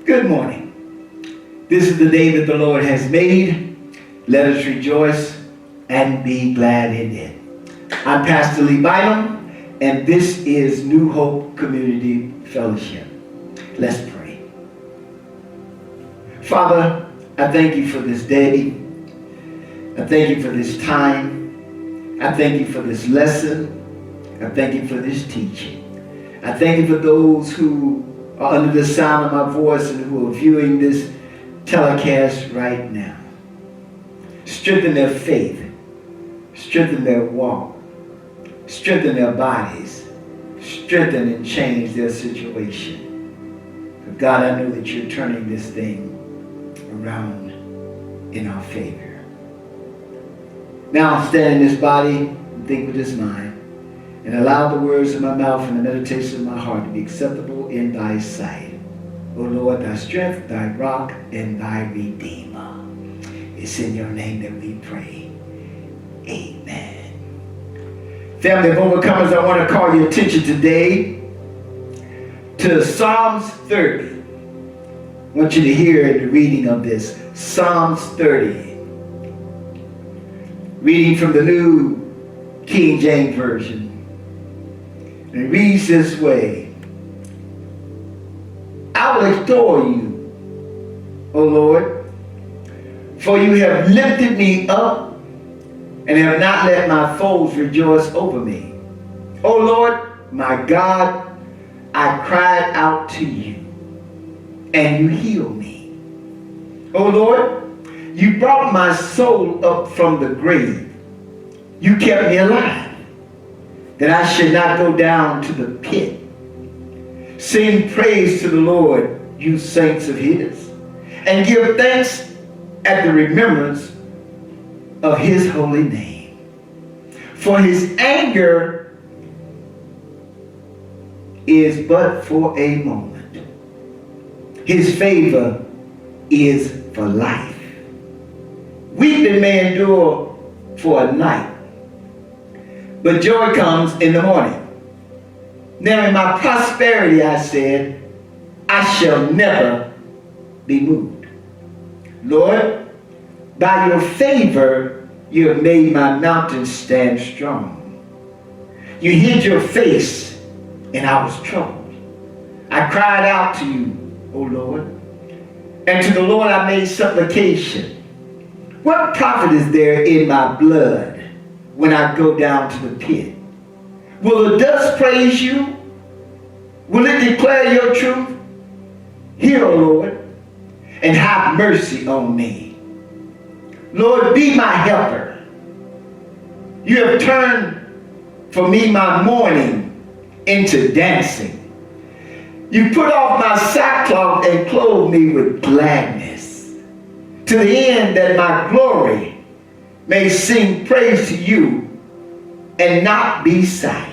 Good morning. This is the day that the Lord has made. Let us rejoice and be glad in it. I'm Pastor Lee Bynum, and this is New Hope Community Fellowship. Let's pray. Father, I thank you for this day. I thank you for this time. I thank you for this lesson. I thank you for this teaching. I thank you for those who are under the sound of my voice and who are viewing this telecast right now. Strengthen their faith. Strengthen their walk. Strengthen their bodies. Strengthen and change their situation. But God, I know that you're turning this thing around in our favor. Now stand in this body and think with this mind, and allow the words of my mouth and the meditation of my heart to be acceptable in thy sight. O Lord, thy strength, thy rock, and thy redeemer. It's in your name that we pray. Amen. Family of overcomers, I want to call your attention today to Psalms 30. I want you to hear the reading of this. Psalms 30. Reading from the New King James Version. And it reads this way. I will extol you, O Lord, for you have lifted me up and have not let my foes rejoice over me. O Lord, my God, I cried out to you, and you healed me. O Lord, you brought my soul up from the grave. You kept me alive, that I should not go down to the pit. Sing praise to the Lord, you saints of his, and give thanks at the remembrance of his holy name. For his anger is but for a moment. His favor is for life. Weeping may endure for a night, but joy comes in the morning. Now in my prosperity, I said, I shall never be moved. Lord, by your favor, you have made my mountains stand strong. You hid your face, and I was troubled. I cried out to you, O Lord, and to the Lord I made supplication. What profit is there in my blood when I go down to the pit? Will the dust praise you? Will it declare your truth? Hear, O Lord, and have mercy on me. Lord, be my helper. You have turned for me my mourning into dancing. You put off my sackcloth and clothed me with gladness, to the end that my glory may sing praise to you and not be silent.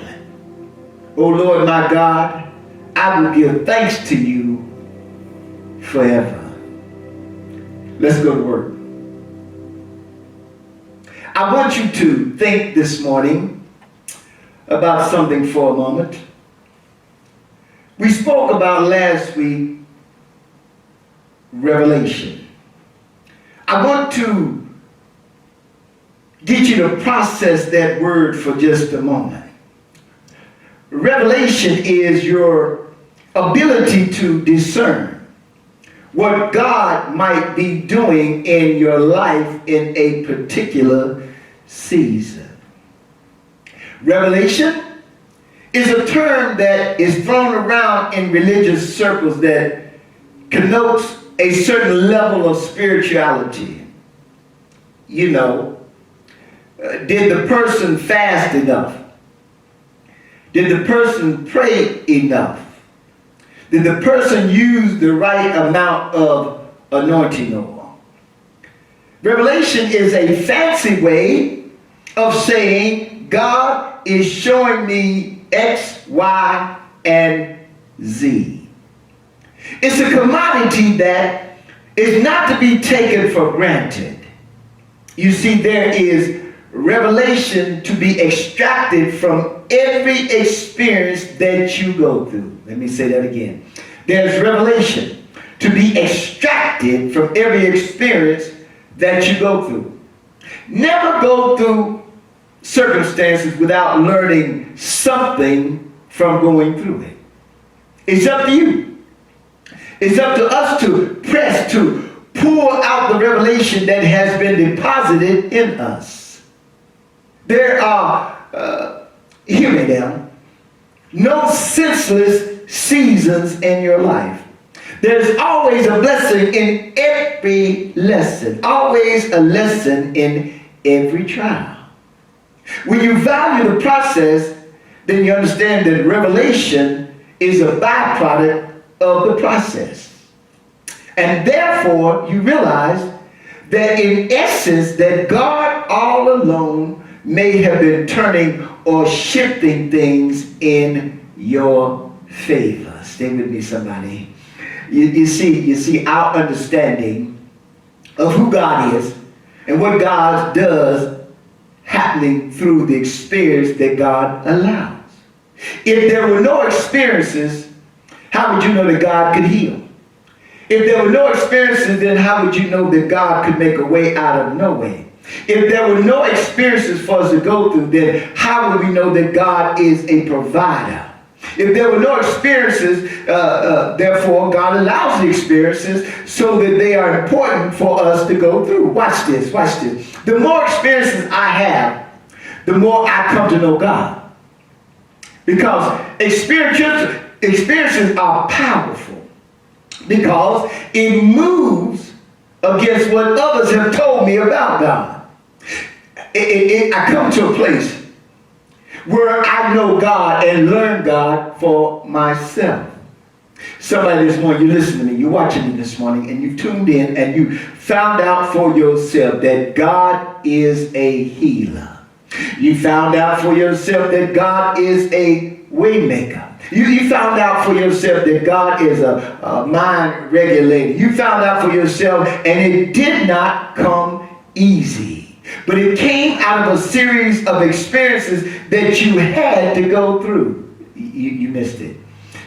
O Lord my God, I will give thanks to you forever. Let's go to work. I want you to think this morning about something for a moment. We spoke about last week Revelation. I want to get you to process that word for just a moment. Revelation is your ability to discern what God might be doing in your life in a particular season. Revelation is a term that is thrown around in religious circles that connotes a certain level of spirituality. You know, did the person fast enough? Did the person pray enough? Did the person use the right amount of anointing oil? Revelation is a fancy way of saying God is showing me X, Y, and Z. It's a commodity that is not to be taken for granted. You see, there is revelation to be extracted from every experience that you go through. Let me say that again. There's revelation to be extracted from every experience that you go through. Never go through circumstances without learning something from going through it. It's up to you. It's up to us to press, to pull out the revelation that has been deposited in us. There are, hear me now, no senseless seasons in your life. There's always a blessing in every lesson. Always a lesson in every trial. When you value the process, then you understand that revelation is a byproduct of the process. And therefore, you realize that in essence, that God all alone may have been turning or shifting things in your favor. Stay with me, somebody. You see our understanding of who God is and what God does happening through the experience that God allows. If there were no experiences, how would you know that God could heal? If there were no experiences, then how would you know that God could make a way out of no way? If there were no experiences for us to go through, then how would we know that God is a provider? If there were no experiences, therefore God allows the experiences so that they are important for us to go through. Watch this, watch this. The more experiences I have, the more I come to know God. Because experiences are powerful. Because it moves against what others have told me about God. I come to a place where I know God and learn God for myself. Somebody this morning, you listen to me, you're watching me this morning, and you tuned in and you found out for yourself that God is a healer. You found out for yourself that God is a waymaker. You found out for yourself that God is a mind regulator. You found out for yourself, and it did not come easy. But it came out of a series of experiences that you had to go through. You missed it.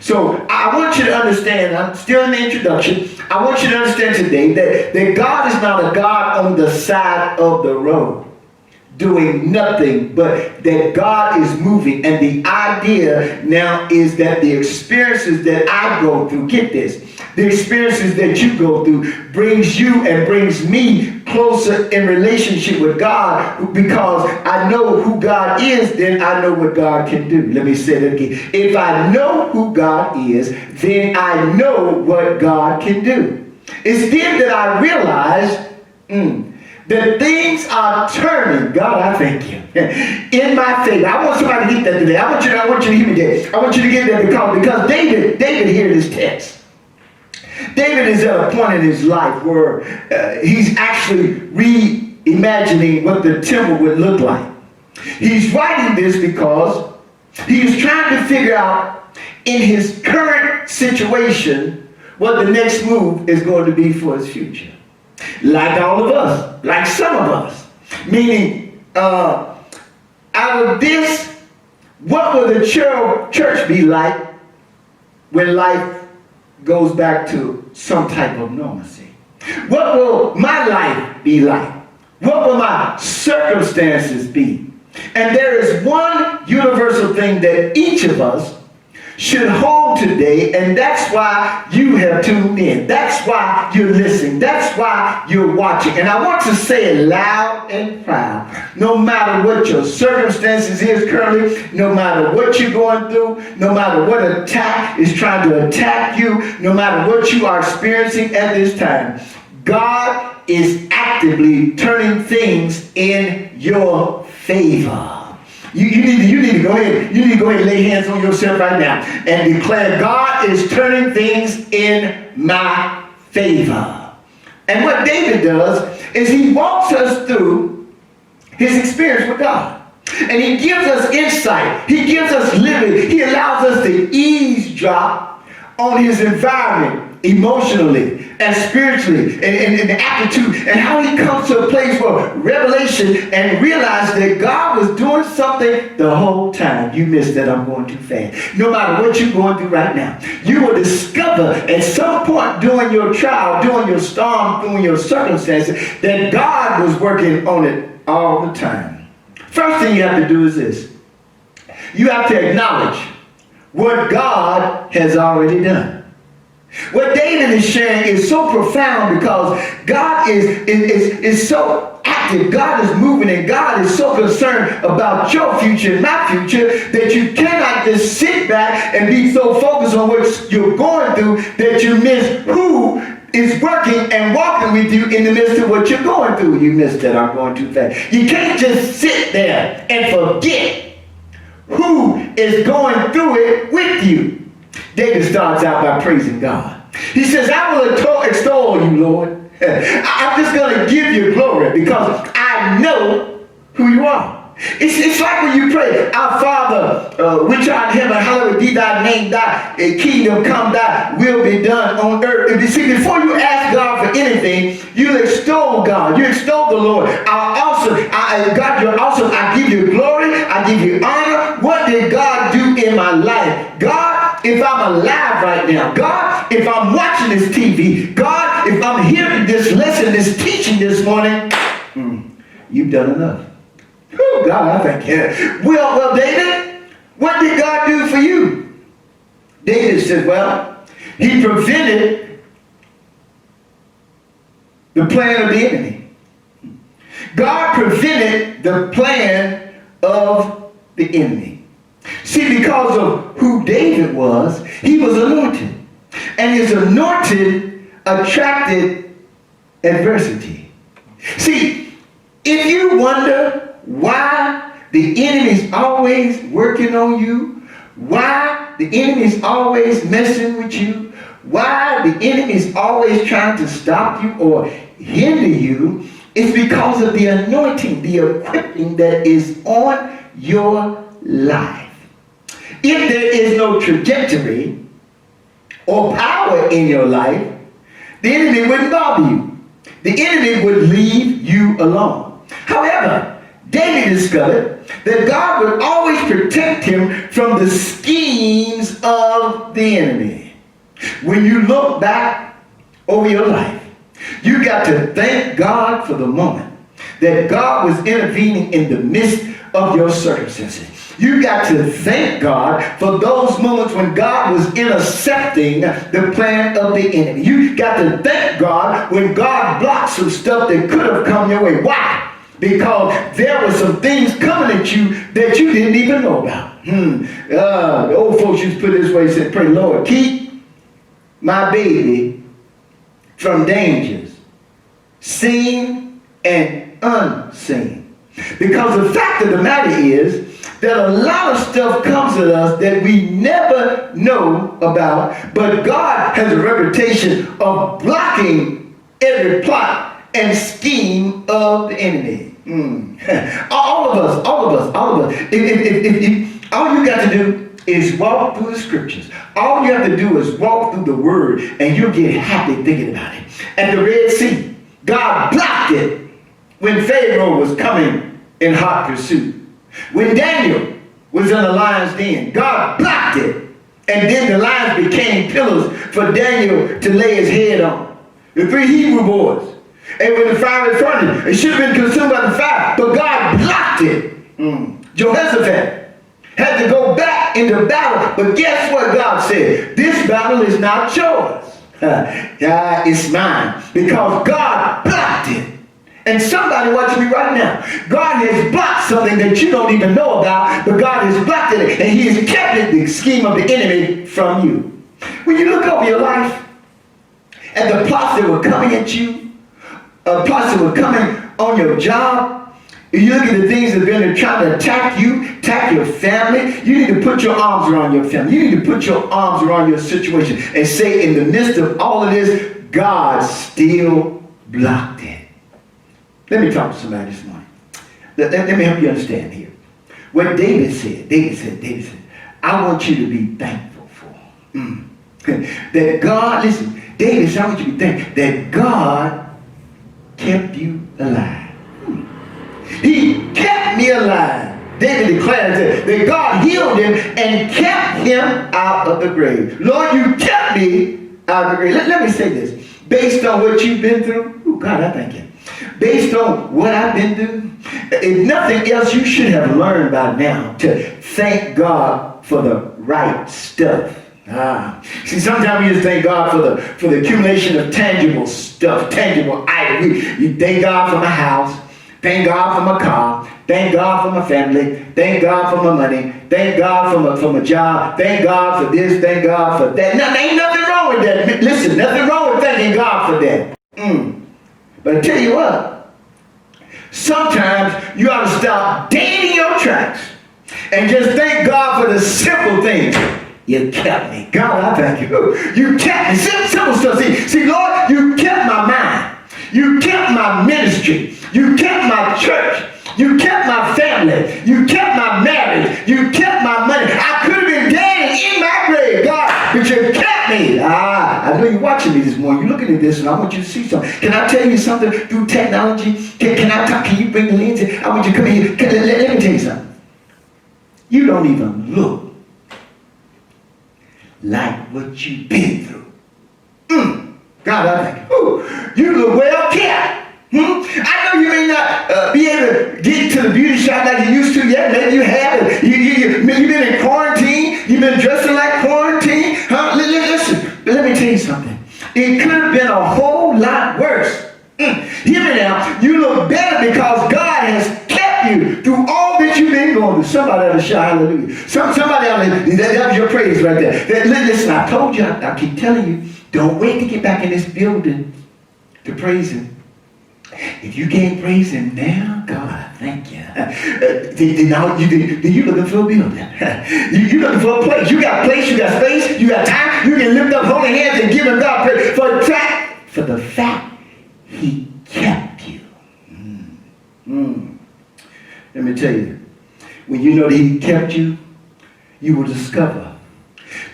So I want you to understand, I'm still in the introduction, I want you to understand today that God is not a God on the side of the road doing nothing, but that God is moving. And the idea now is that the experiences that I go through, get this, the experiences that you go through brings you and brings me closer in relationship with God, because I know who God is, then I know what God can do. Let me say that again. If I know who God is, then I know what God can do. It's then that I realize that things are turning. God, I thank you. In my favor. I want somebody to get that today. I want you to hear me there. I want you to get that because David heard this text. David is at a point in his life where he's actually reimagining what the temple would look like. He's writing this because he's trying to figure out in his current situation what the next move is going to be for his future. Like all of us, like some of us. Meaning, out of this, what will the church be like when life goes back to some type of normalcy? What will my life be like? What will my circumstances be? And there is one universal thing that each of us should hold today, and that's why you have tuned in. That's why you're listening. That's why you're watching. And I want to say it loud and proud. No matter what your circumstances is currently, no matter what you're going through, no matter what attack is trying to attack you, no matter what you are experiencing at this time, God is actively turning things in your favor. You need to go ahead. You need to go ahead and lay hands on yourself right now and declare, God is turning things in my favor. And what David does is he walks us through his experience with God. And he gives us insight. He gives us living. He allows us to eavesdrop on his environment emotionally and spiritually and aptitude, and how he comes to a place where revelation and realize that God was doing something the whole time. You missed that. I'm going too fast. No matter what you're going through right now, you will discover at some point during your trial, during your storm, during your circumstances, that God was working on it all the time. First thing you have to do is this. You have to acknowledge what God has already done. What David is sharing is so profound because God is so active. God is moving, and God is so concerned about your future and my future that you cannot just sit back and be so focused on what you're going through that you miss who is working and walking with you in the midst of what you're going through. You missed that. I'm going too fast. You can't just sit there and forget who is going through it with you. David starts out by praising God. He says, I will extol you, Lord. I'm just going to give you glory because I know who you are. It's like when you pray, our Father, which art in heaven, hallowed be thy name, thy kingdom come, thy will be done on earth. You see, before you ask God for anything, you extol God. You extol the Lord. God, you're awesome. I give you glory. I give you honor. What did God do in my life? God, if I'm alive right now, God, if I'm watching this TV, God, if I'm hearing this lesson, this teaching this morning, you've done enough. Oh, God, I thank you. Well, David, what did God do for you? David said, well, he prevented the plan of the enemy. God prevented the plan of the enemy. See, because of who David was, he was anointed. And his anointed attracted adversity. See, if you wonder why the enemy's always working on you, why the enemy's always messing with you, why the enemy's always trying to stop you or hinder you, it's because of the anointing, the equipping that is on your life. If there is no trajectory or power in your life, the enemy wouldn't bother you. The enemy would leave you alone. However, David discovered that God would always protect him from the schemes of the enemy. When you look back over your life, you got to thank God for the moment that God was intervening in the midst of your circumstances. You got to thank God for those moments when God was intercepting the plan of the enemy. You got to thank God when God blocked some stuff that could have come your way. Why? Because there were some things coming at you that you didn't even know about. The old folks used to put it this way, said, pray, Lord, keep my baby from dangers, seen and unseen. Because the fact of the matter is that a lot of stuff comes at us that we never know about, but God has a reputation of blocking every plot and scheme of the enemy. All of us. If all you got to do is walk through the scriptures. All you have to do is walk through the word, and you'll get happy thinking about it. At the Red Sea, God blocked it when Pharaoh was coming in hot pursuit. When Daniel was in the lion's den, God blocked it. And then the lions became pillars for Daniel to lay his head on. The 3 Hebrew boys. And when the fiery furnace, it should have been consumed by the fire, but God blocked it. Jehoshaphat had to go back into battle, but guess what God said? This battle is not yours. It's mine, because God blocked it. And somebody watching me right now, God has blocked something that you don't even know about, but God has blocked it, and he has kept it, the scheme of the enemy, from you. When you look over your life at the plots that were coming at you, plots that were coming on your job, if you look at the things that have been trying to attack you, attack your family, you need to put your arms around your family. You need to put your arms around your situation and say, in the midst of all of this, God still blocked it. Let me talk to somebody this morning. Let me help you understand here. What David said, I want you to be thankful for. That God, listen, David, I want you to think that God kept you alive. He kept me alive. David declares that God healed him and kept him out of the grave. Lord, you kept me out of the grave. Let me say this. Based on what you've been through, oh God, I thank you. Based on what I've been through, if nothing else, you should have learned by now to thank God for the right stuff. See, sometimes you just thank God for the accumulation of tangible stuff, tangible items. You thank God for my house, thank God for my car, thank God for my family, thank God for my money, thank God for my job, thank God for this, thank God for that. Now, there ain't nothing wrong with that. Listen, nothing wrong with thanking God for that. But I tell you what, sometimes you ought to stop dead in your tracks and just thank God for the simple things. You kept me. God, I thank you. You kept me. Simple stuff. See, Lord, you kept my mind. You kept my ministry. You kept my church. You kept my family. You kept my marriage. You kept my money. I could have been dead in my grave, God, but you kept me. I know you're watching me this morning. You're looking at this, and I want you to see something. Can I tell you something through technology? Can I talk? Can you bring the lens in? I want you to come in here. Let me tell you something. You don't even look like what you've been through. God, I thank you. You look well kept. I know you may not be able to get to the beauty shop like you used to yet. Maybe you have. You've been in quarantine. You've been dressing like quarantine. Listen, let me tell you something. It could have been a whole lot worse. Hear me now. You look better because God has kept you through all that you've been going through. Somebody ought to shout hallelujah. Somebody ought to, that was your praise right there. Listen, I told you, I keep telling you, don't wait to get back in this building to praise him. If you can't praise him now, God, thank you. Then you looking for a building. You looking for a place. You got place, you got space, you got time. You can lift up holy hands and give him God praise for the fact he kept you. Let me tell you, when you know that he kept you, you will discover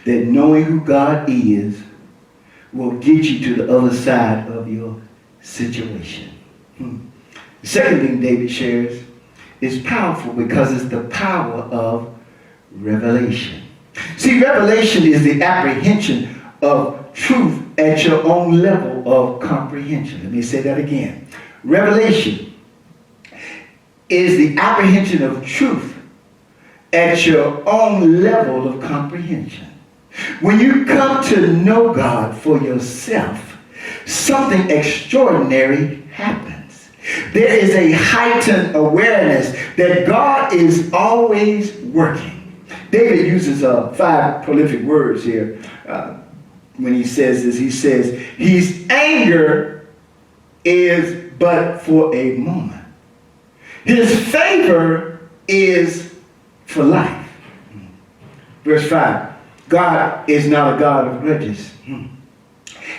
that knowing who God is will get you to the other side of your situation. The second thing David shares is powerful because it's the power of revelation. See, revelation is the apprehension of truth at your own level of comprehension. Let me say that again. Revelation is the apprehension of truth at your own level of comprehension. When you come to know God for yourself, something extraordinary happens. There is a heightened awareness that God is always working. David uses 5 prolific words here when he says this. He says, his anger is but for a moment. His favor is for life. Verse 5, God is not a God of grudges.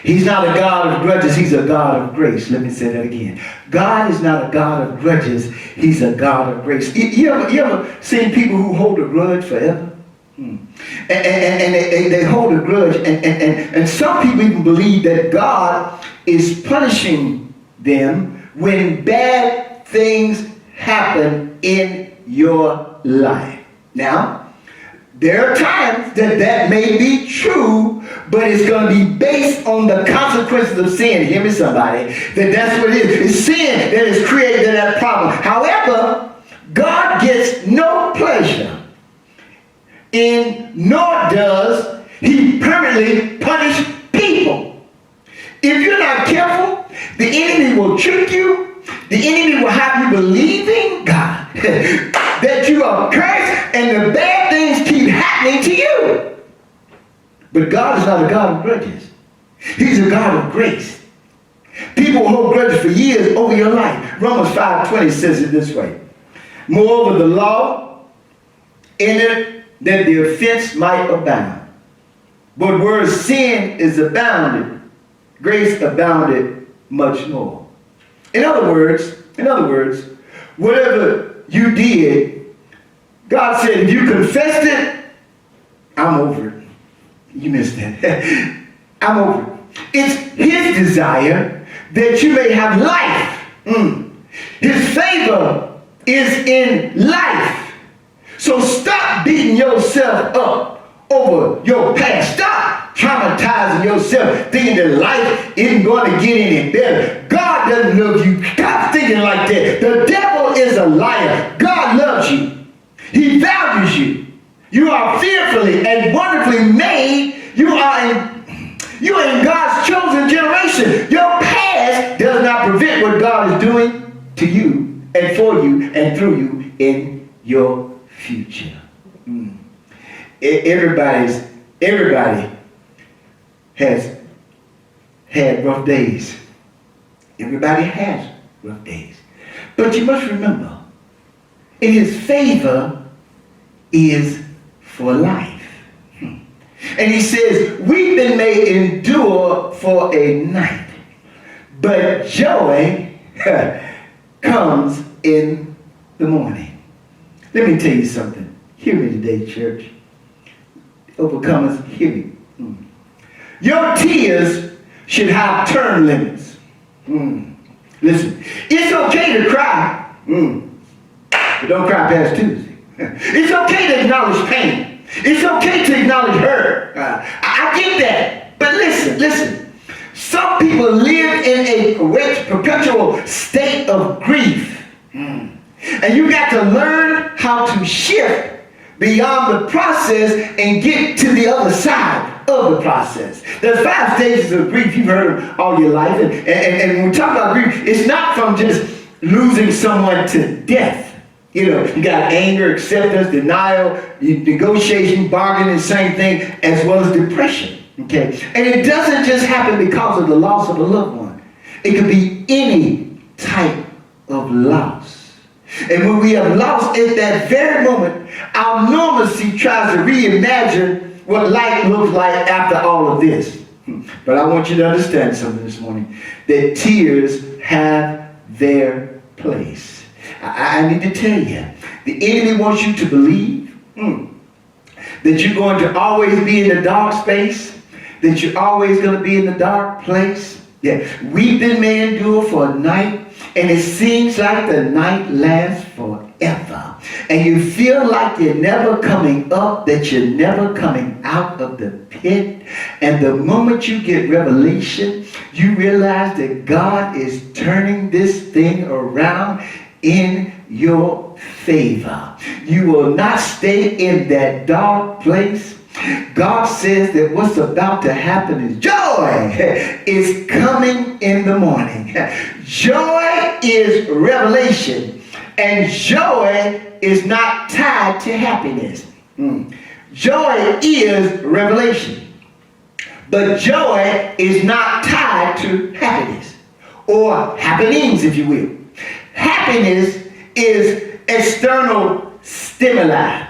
He's not a God of grudges. He's a God of grace. Let me say that again. God is not a God of grudges. He's a God of grace. You ever seen people who hold a grudge forever? And they hold a grudge. And some people even believe that God is punishing them when bad things happen in your life. Now, there are times that may be true, but it's going to be based on the consequences of sin. Hear me, somebody. That's what it is. It's sin that has created that problem. However, God gets no pleasure in, nor does he permanently punish people. If you're not careful, the enemy will trick you. The enemy will have you believing, God, that you are cursed and the bad things keep happening to you. But God is not a God of grudges. He's a God of grace. People hold grudges for years over your life. Romans 5:20 says it this way. Moreover, the law entered that the offense might abound. But where sin is abounded, grace abounded much more. In other words, whatever you did, God said, if you confessed it, I'm over it. You missed that. I'm over it. It's his desire that you may have life. His favor is in life. So stop beating yourself up over your past. Stop traumatizing yourself, thinking that life isn't going to get any better. God doesn't love you. Stop thinking like that. The devil is a liar. God loves you. He values you. You are fearfully and wonderfully made. You are in God's chosen generation. Your past does not prevent what God is doing to you and for you and through you in your future. Everybody has had rough days. Everybody has rough days. But you must remember, in his favor is for life. And he says, weeping may endure for a night, but joy comes in the morning. Let me tell you something. Hear me today, church. Overcomers, hear me. Your tears should have term limits. Listen, it's okay to cry, but don't cry past Tuesday. It's okay to acknowledge pain. It's okay to acknowledge hurt. I get that. But listen. Some people live in a perpetual state of grief. And you got to learn how to shift beyond the process and get to the other side of the process. There's 5 stages of grief. You've heard them all your life. And when we talk about grief, it's not from just losing someone to death. You know, you got anger, acceptance, denial, negotiation, bargaining, same thing, as well as depression. Okay? And it doesn't just happen because of the loss of a loved one. It could be any type of loss. And when we have lost at that very moment, our normalcy tries to reimagine what life looks like after all of this. But I want you to understand something this morning, that tears have their place. I need to tell you, the enemy wants you to believe that you're going to always be in the dark space, that you're always going to be in the dark place. Yeah, weeping may endure for a night, and it seems like the night lasts forever. And you feel like you're never coming up, that you're never coming out of the pit. And the moment you get revelation, you realize that God is turning this thing around in your favor. You will not stay in that dark place. God says that what's about to happen is joy is coming in the morning. Joy is revelation, and joy is not tied to happiness. Joy is revelation, but joy is not tied to happiness or happenings, if you will. Happiness is external stimuli.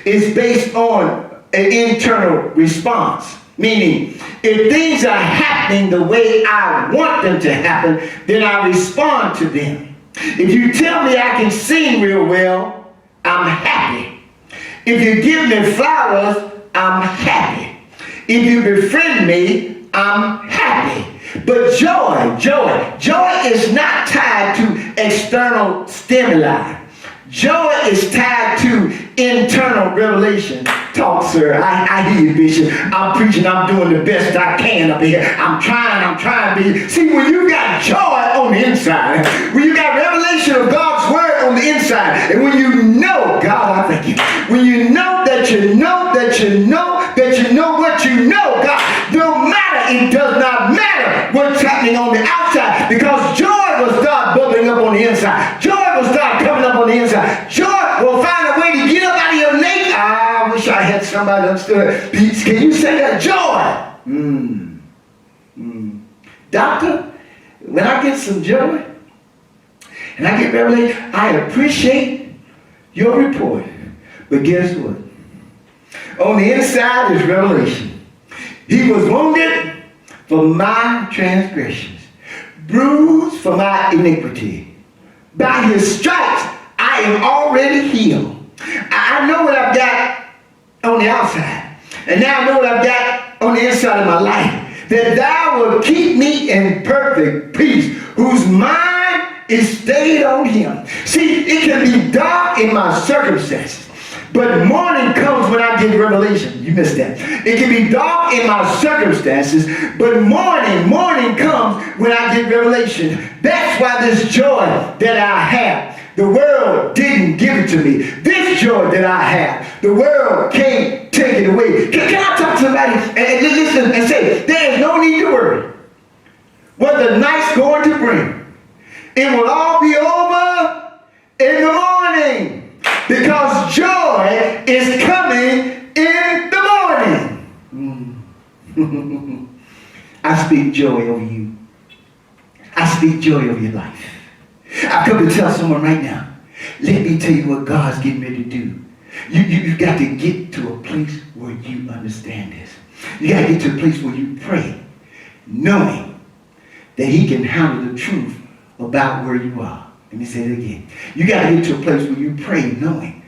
It's based on an internal response. Meaning, if things are happening the way I want them to happen, then I respond to them. If you tell me I can sing real well, I'm happy. If you give me flowers, I'm happy. If you befriend me, I'm happy. But joy is not tied to external stimuli. Joy is tied to internal revelation. Talk, sir. I hear you, Bishop. I'm preaching. I'm doing the best I can up here. I'm trying to be. See, when you got joy on the inside, when you got revelation of God's word on the inside, and when you know, God, I thank you. When you know that you know that you know that you know what you know, God, no matter, it does not matter what's happening on the outside, because joy will start bubbling up on the inside. Joy will start coming up on the inside. Joy will find a way to get up out of your nature. I wish I had somebody understood. Can you say that? Joy. Doctor, when I get some joy and I get revelation, I appreciate your report. But guess what? On the inside is revelation. He was wounded for my transgressions, bruised for my iniquity. By his stripes, I am already healed. I know what I've got on the outside. And now I know what I've got on the inside of my life. That thou will keep me in perfect peace, whose mind is stayed on him. See, it can be dark in my circumstances, but morning comes when I get revelation. You missed that. It can be dark in my circumstances, but morning comes when I get revelation. That's why this joy that I have, the world didn't give it to me. This joy that I have, the world can't take it away. Can I talk to somebody and listen and say, there is no need to worry what the night's going to bring. It will all be over in the morning, because joy is coming in the morning. I speak joy over you. I speak joy over your life. I come to tell someone right now, let me tell you what God's getting ready to do. You've got to get to a place where you understand this. You got to get to a place where you pray, knowing that he can handle the truth about where you are. Let me say it again. You got to get to a place where you pray, knowing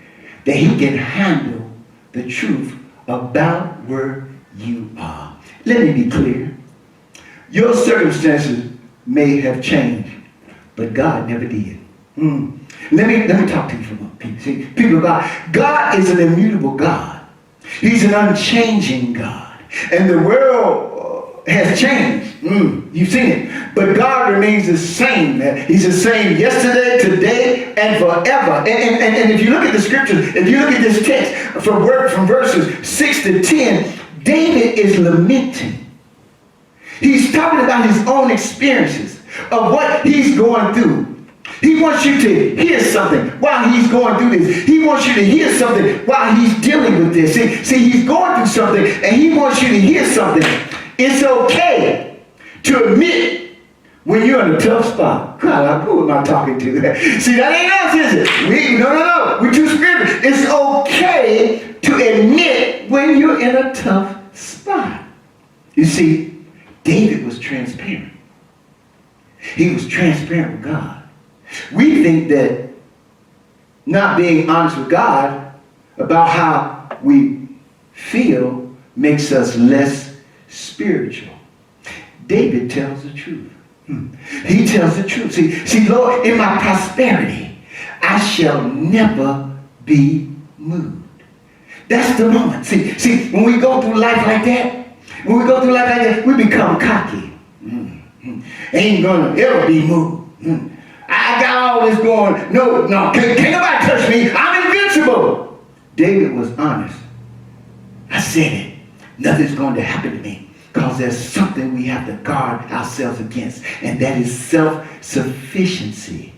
that he can handle the truth about where you are. Let me be clear. Your circumstances may have changed, but God never did. Let me talk to you for a moment. See, people of God is an immutable God. He's an unchanging God. And the world has changed. You've seen it. But God remains the same. He's the same yesterday, today, and forever. And if you look at the scriptures, if you look at this text from verses 6 to 10, David is lamenting. He's talking about his own experiences of what he's going through. He wants you to hear something while he's going through this. He wants you to hear something while he's dealing with this. See, he's going through something, and he wants you to hear something. It's okay to admit when you're in a tough spot. God, who am I talking to? See, that ain't us, is it? No. We're too spiritual. It's okay to admit when you're in a tough spot. You see, David was transparent. He was transparent with God. We think that not being honest with God about how we feel makes us less spiritual. David tells the truth. He tells the truth. See, Lord, in my prosperity, I shall never be moved. That's the moment. See, when we go through life like that, we become cocky. Ain't gonna ever be moved. I got all this going. No, can't nobody touch me. I'm invincible. David was honest. I said it. Nothing's going to happen to me, because there's something we have to guard ourselves against, and that is self-sufficiency.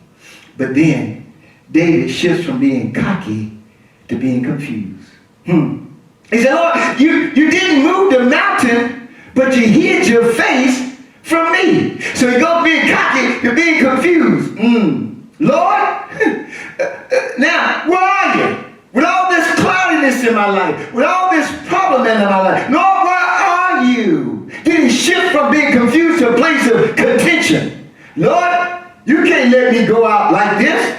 But then David shifts from being cocky to being confused. He said, Lord, you didn't move the mountain, but you hid your face from me. So he goes from being cocky to being confused. Lord, now, where are you? With all this cloudiness in my life, with all this problem in my life, Lord, where are you? Then he shift from being confused to a place of contention. Lord, you can't let me go out like this,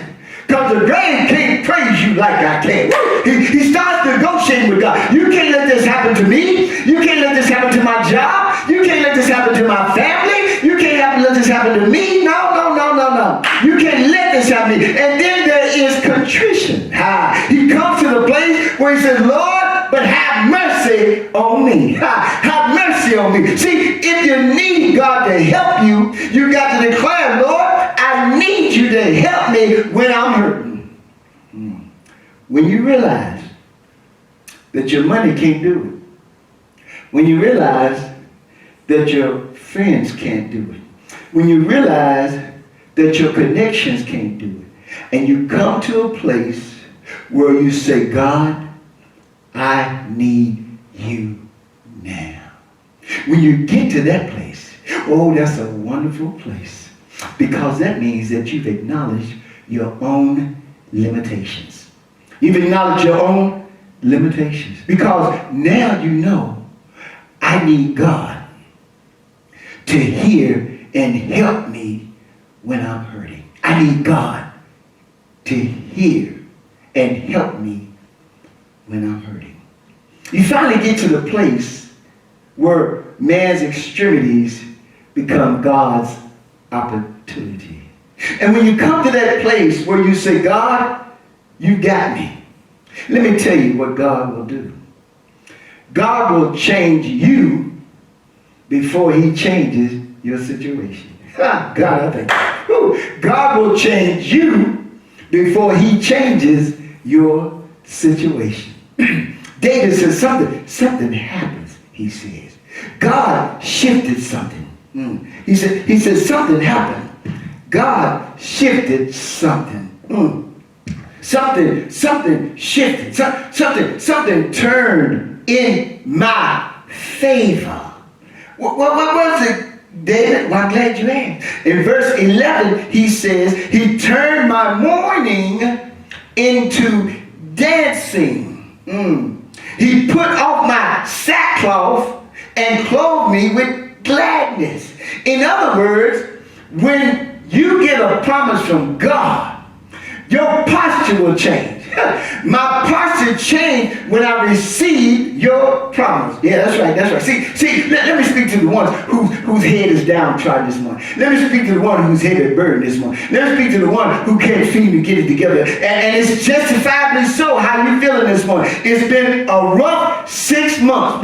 because the grave can't praise you like I can. He starts negotiating with God. You can't let this happen to me. You can't let this happen to my job. You can't let this happen to my family. You can't let this happen to me. No. You can't let this happen to me. And then there is contrition. He comes to the place where he says, Lord, but have mercy on me. Have mercy on me. See, if you need God to help you, you got to declare, Lord, I need you to help me when I'm hurting. When you realize that your money can't do it, when you realize that your friends can't do it, when you realize that your connections can't do it, and you come to a place where you say, God, I need you now. When you get to that place, oh, that's a wonderful place, because that means that you've acknowledged your own limitations. You've acknowledged your own limitations, because now you know I need God to hear and help me when I'm hurting. I need God to hear and help me when I'm hurting. You finally get to the place where man's extremities become God's opportunity. And when you come to that place where you say, God, you got me. Let me tell you what God will do. God will change you before he changes your situation. God, I think. God will change you before he changes your situation. David says something happens, he says. God shifted something. He said something happened. God shifted something. Something shifted. Something turned in my favor. What was it, David? Well, I'm glad you asked. In verse 11, he says, he turned my mourning into dancing. He put off my sackcloth and clothed me with gladness. In other words, when you get a promise from God, your posture will change. My posture changed when I received your promise. Yeah, that's right. See, let me speak to the ones whose head is downtrodden this morning. Let me speak to the one whose head is burdened this morning. Let me speak to the one who can't feed and get it together. And it's justifiably so. How you feeling this morning? It's been a rough 6 months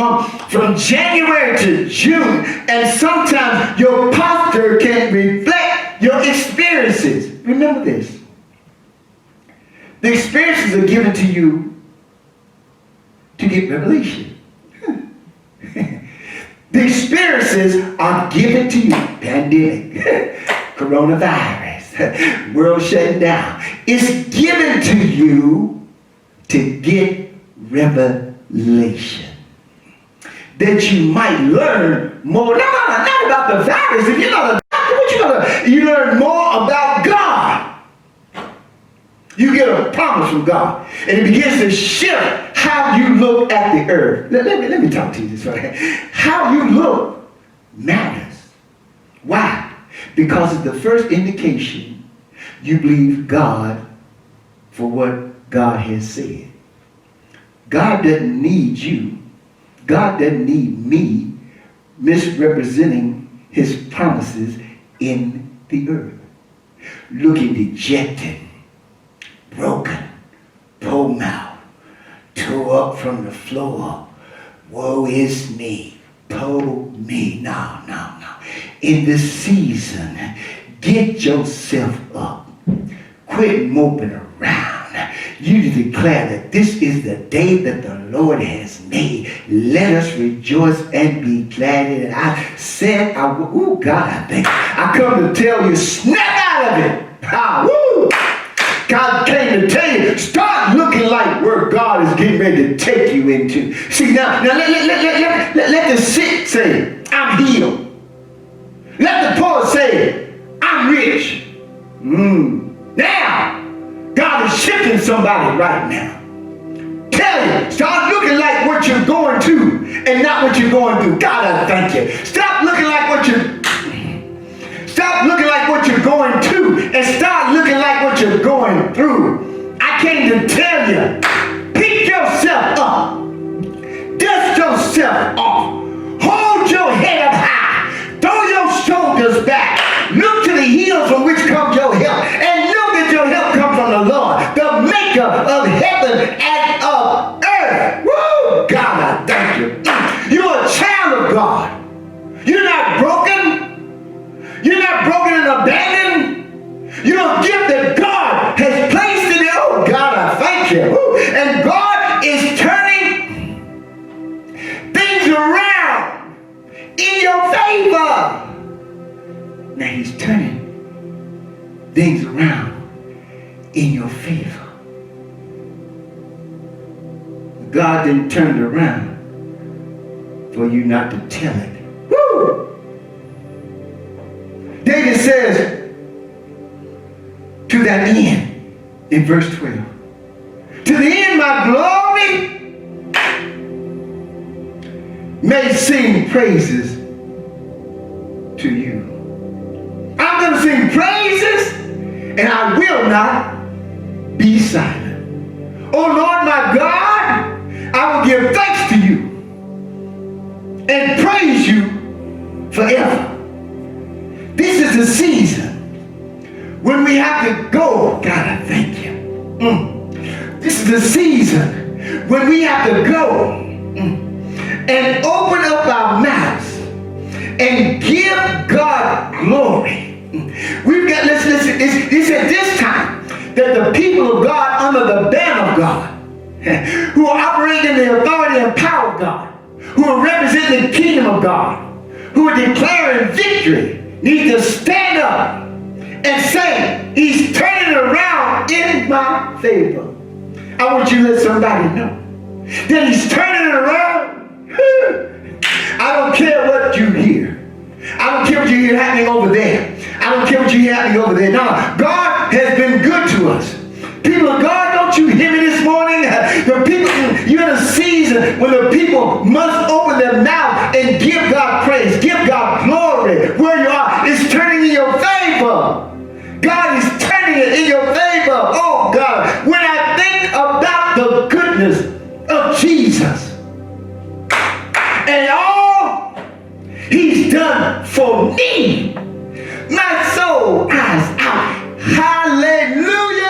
from January to June. And sometimes your posture can reflect your experiences. Remember this. The experiences are given to you to get revelation. The experiences are given to you. Pandemic, coronavirus, world shutting down. It's given to you to get revelation. That you might learn more. Not about the virus. If you're not a doctor, what you gonna? You learn more about God. You get a promise from God, and it begins to shift how you look at the earth. Let me talk to you this way. How you look matters. Why? Because it's the first indication you believe God for what God has said. God doesn't need you. God doesn't need me misrepresenting his promises in the earth. Looking dejected, broken, poor mouth, tore up from the floor. Woe is me, poor me. No. In this season, get yourself up. Quit moping around. You declare that this is the day that the Lord has made. Let us rejoice and be glad in it. I said, God, I think I come to tell you, snap out of it. God came to tell you, start looking like where God is getting ready to take you into. See, now let the sick say, I'm healed. Let the poor say, I'm rich. Now, God is shifting somebody right now. Tell you, start looking like what you're going to and not what you're going through. God, I thank you. Stop looking like what you're going to and start looking like what you're going through. I came to tell you, pick yourself up. Dust yourself off. Hold your head up high. Throw your shoulders back. Look to the hills from which comes your help. And know that your help comes from the Lord, the maker of heaven and of earth. Woo! God, I thank you. You're a child of God. You're not broken. You're not broken and abandoned. You're a gift that God has placed in you. Oh, God, I thank you. Woo. And God is turning things around in your favor. Now he's turning things around in your favor. God didn't turn it around for you not to tell it. Woo! David says to that end in verse 12, to the end my glory may sing praises to you. I'm going to sing praises and I will not be silent. Oh Lord my God, I will give thanks to and praise you forever. This is the season when we have to go. God, I thank you. This is the season when we have to go and open up our mouths and give God glory. We've got, listen, it's at this time that the people of God under the banner of God, who are operating in the authority and power of God, who are representing the kingdom of God, who are declaring victory, need to stand up and say, he's turning it around in my favor. I want you to let somebody know that he's turning it around. I don't care what you hear. I don't care what you hear happening over there. I don't care what you hear happening over there. No, God has been good to us. People of God, don't you hear me this morning? The people, you're in a season when the people must open their mouth and give God praise, give God glory. Where you are, it's turning in your favor. God is turning it in your favor. Oh God, when I think about the goodness of Jesus and all he's done for me, my soul cries out, hallelujah.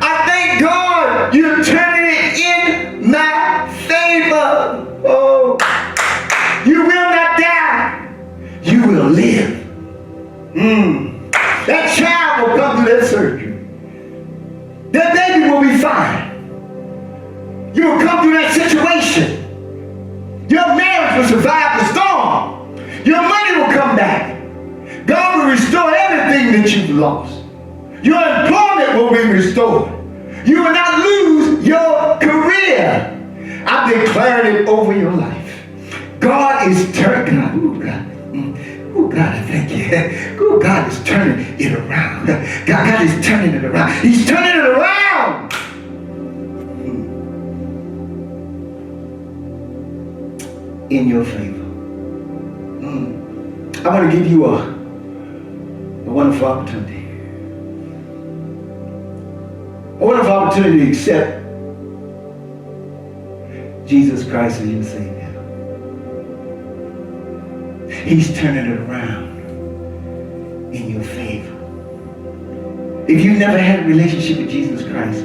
I thank God you're turning it in my favor. Oh, you will not die. You will live. That child will come through that surgery. That baby will be fine. You will come through that situation. Your marriage will survive the storm. Your money will come back. God will restore everything that you've lost. Your employment will be restored. You will not lose your career. I'm declaring it over your life. God is turning. Oh God, I thank you. Oh, God is turning it around. God is turning it around. He's turning it around. In your favor. I want to give you a wonderful opportunity. A wonderful opportunity to accept Jesus Christ as your Savior. He's turning it around in your favor. If you've never had a relationship with Jesus Christ,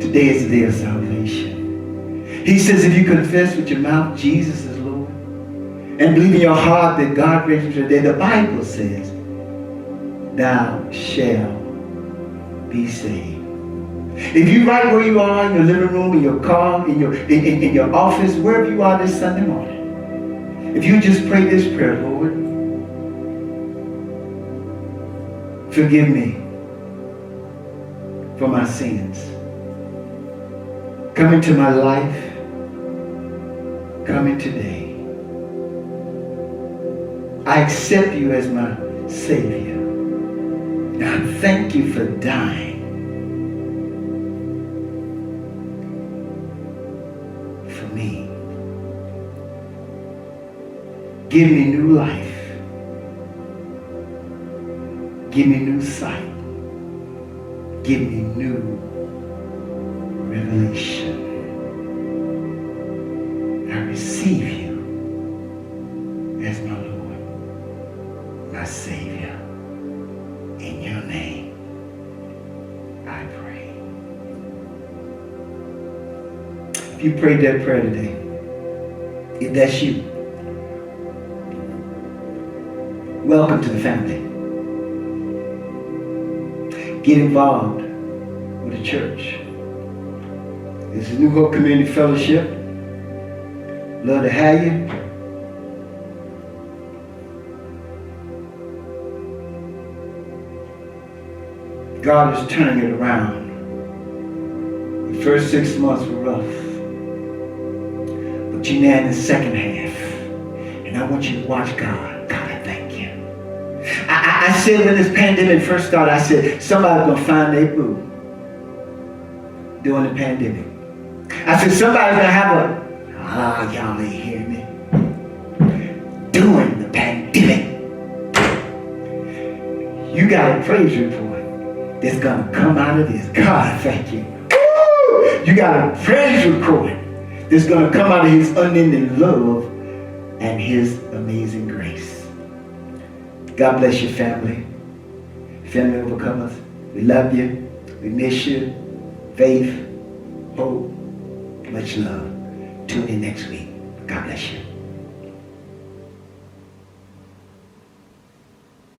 today is the day of salvation. He says if you confess with your mouth Jesus is Lord and believe in your heart that God raised him from the dead, the Bible says, thou shalt be saved. If you right where you are, in your living room, in your car, in your office, wherever you are this Sunday morning, if you just pray this prayer, Lord, forgive me for my sins. Come into my life. Come in today. I accept you as my Savior. And I thank you for dying for me. Give me new life. Give me new sight. Give me new revelation. I receive you as my Lord, my Savior. In your name, I pray. If you prayed that prayer today, if that's you, welcome to the family. Get involved with the church. This is New Hope Community Fellowship. Love to have you. God is turning it around. The first 6 months were rough. But you're now in the second half. And I want you to watch God. God, I thank you. I said when this pandemic first started, I said, somebody's going to find their boo during the pandemic. I said, somebody's going to have y'all ain't hearing me. During the pandemic. You got a praise report that's going to come out of this. God, thank you. Woo! You got a praise report that's going to come out of his unending love and his amazing grace. God bless your family. Family overcomers. We love you. We miss you. Faith, hope, much love. Tune in next week. God bless you.